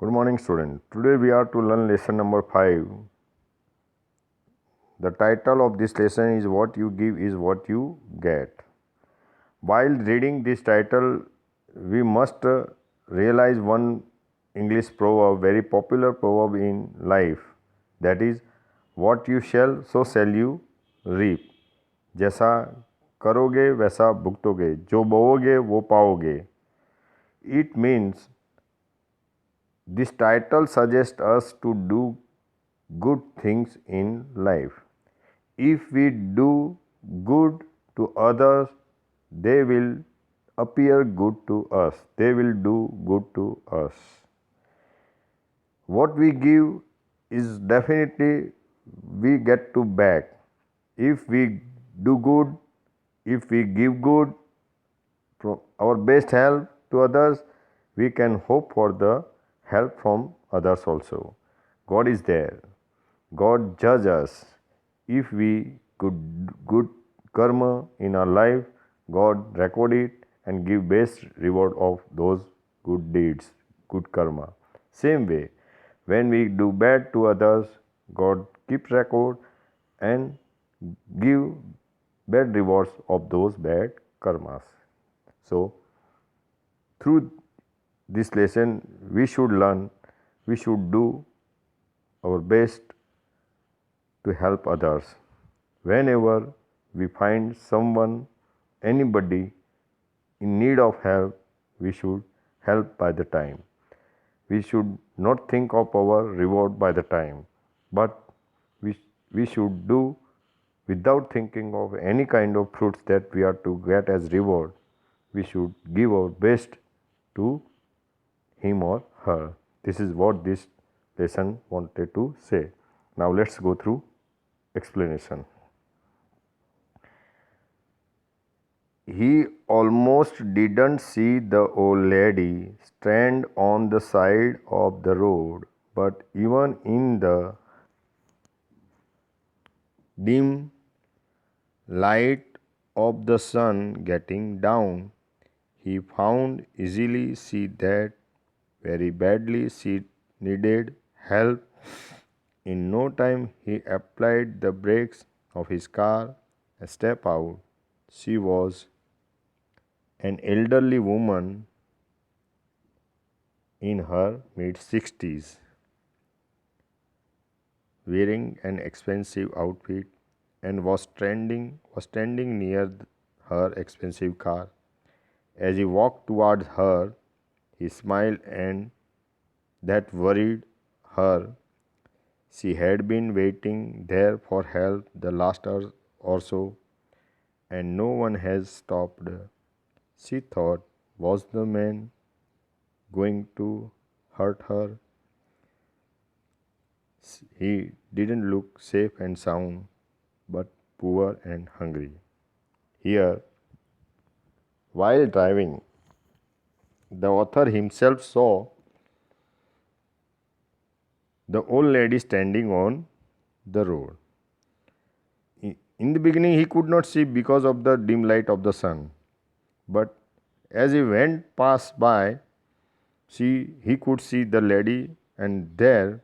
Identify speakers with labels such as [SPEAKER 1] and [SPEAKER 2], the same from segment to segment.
[SPEAKER 1] Good morning, student. Today we are to learn lesson number 5. The title of this lesson is What You Give is What You Get. While reading this title, we must realize one English proverb, very popular proverb in life, that is, what you shall, so shall you reap. जैसा करोगे वैसा भुगतोगे, जो बोओगे वो पाओगे. It means this title suggests us to do good things in life. If we do good to others, they will appear good to us. They will do good to us. What we give is definitely we get to back. If we do good, if we give good, our best help to others, we can hope for the help from others also. God is there. God judge us. If we could good karma in our life, God record it and give best reward of those good deeds, good karma. Same way, when we do bad to others, God keeps record and give bad rewards of those bad karmas. So, through this lesson, we should learn, we should do our best to help others. Whenever we find someone, anybody in need of help, we should help by the time. We should not think of our reward by the time, but we should do without thinking of any kind of fruits that we are to get as reward. We should give our best to him or her. This is what this lesson wanted to say. Now let's go through explanation. He almost didn't see the old lady stand on the side of the road, but even in the dim light of the sun getting down, he found easily see that very badly she needed help. In no time he applied the brakes of his car and stepped out. She was an elderly woman in her mid-60s, wearing an expensive outfit and was standing near her expensive car. As he walked towards her, he smiled and that worried her. She had been waiting there for help the last hour or so, and no one has stopped. She thought, was the man going to hurt her? He didn't look safe and sound, but poor and hungry. Here, while driving, the author himself saw the old lady standing on the road. In the beginning, he could not see because of the dim light of the sun, but as he went past by, he could see the lady, and then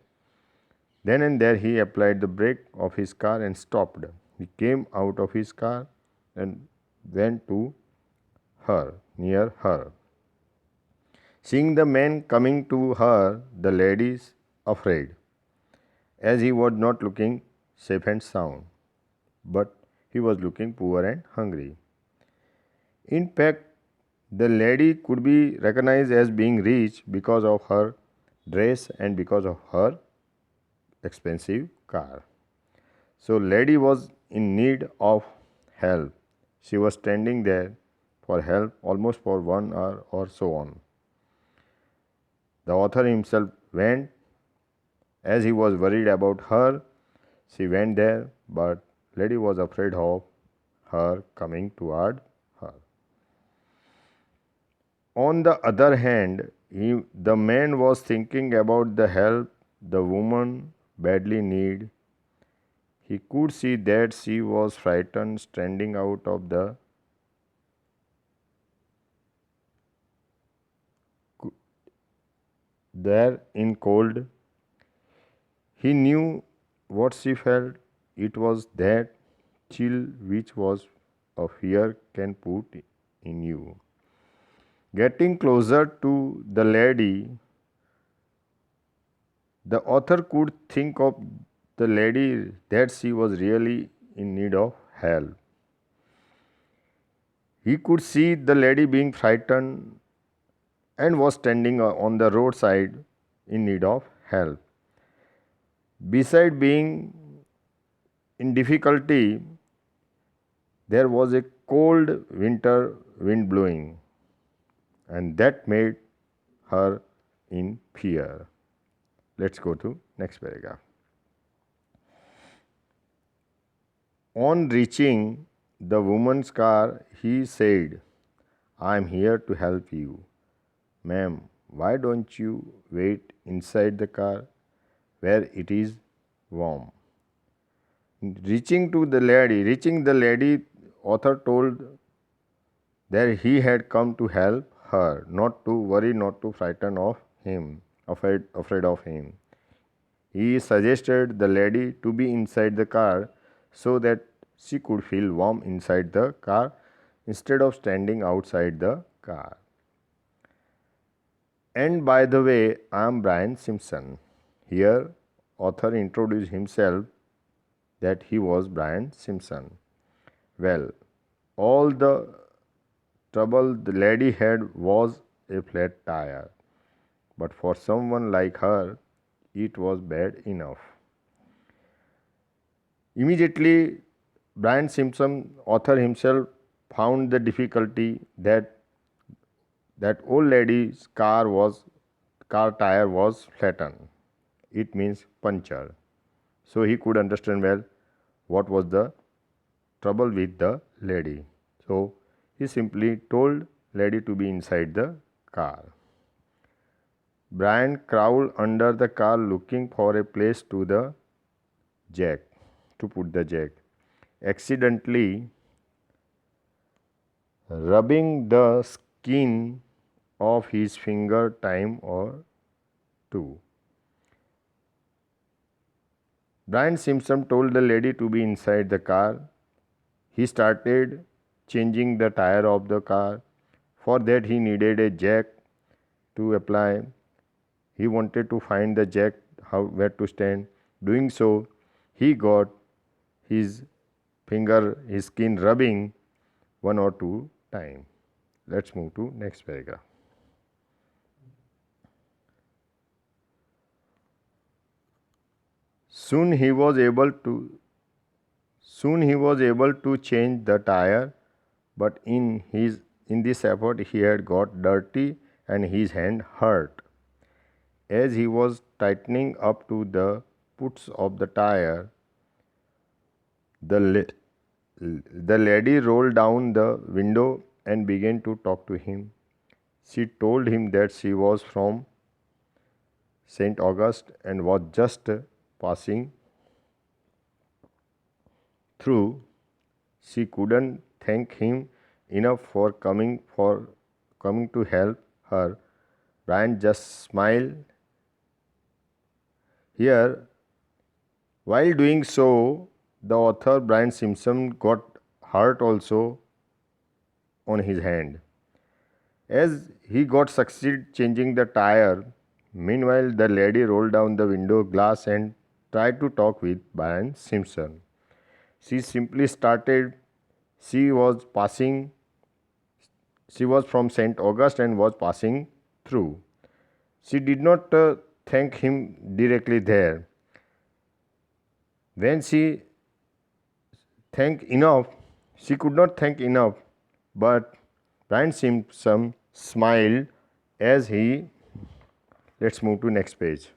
[SPEAKER 1] and there he applied the brake of his car and stopped. He came out of his car and went to her, near her. Seeing the man coming to her, the lady is afraid, as he was not looking safe and sound, but he was looking poor and hungry. In fact, the lady could be recognized as being rich because of her dress and because of her expensive car. So, lady was in need of help. She was standing there for help almost for 1 hour or so on. The author himself went as he was worried about her. She went there, but lady was afraid of her coming toward her. On the other hand, the man was thinking about the help the woman badly needed. He could see that she was frightened, standing out of there in cold. He knew what she felt. It was that chill which was a fear can put in you. Getting closer to the lady, the author could think of the lady that she was really in need of help. He could see the lady being frightened and was standing on the roadside in need of help. Beside being in difficulty, there was a cold winter wind blowing, and that made her in fear. Let's go to next paragraph. On reaching the woman's car, he said, "I am here to help you. Ma'am, why don't you wait inside the car where it is warm?" Reaching the lady, author told that he had come to help her, not to worry, not to frighten of him, afraid of him. He suggested the lady to be inside the car so that she could feel warm inside the car instead of standing outside the car. And by the way, I am Brian Simpson. Here, author introduced himself that he was Brian Simpson. Well, all the trouble the lady had was a flat tire, but for someone like her, it was bad enough. Immediately, Brian Simpson, author himself, found the difficulty that old lady's car tire was flattened. It means puncture. So he could understand well what was the trouble with the lady. So he simply told lady to be inside the car. Brian crawled under the car looking for a place to put the jack. Accidentally rubbing the skin of his finger time or two. Brian Simpson told the lady to be inside the car. He started changing the tire of the car. For that, he needed a jack to apply. He wanted to find the jack, where to stand. Doing so, he got his skin rubbing one or two times. Let's move to next paragraph. Soon he was able to change the tire, but in this effort he had got dirty and his hand hurt. As he was tightening up to the puts of the tire, the lady rolled down the window and began to talk to him. She told him that she was from St. August and was just passing through. She couldn't thank him enough for coming to help her. Brian just smiled. Here, while doing so, the author Brian Simpson got hurt also on his hand. As he got succeed changing the tire, meanwhile the lady rolled down the window glass and tried to talk with Brian Simpson. She simply started. She was from St. August and was passing through. She did not thank him directly there. When she could not thank enough, but Brian Simpson smiled as he. Let's move to next page.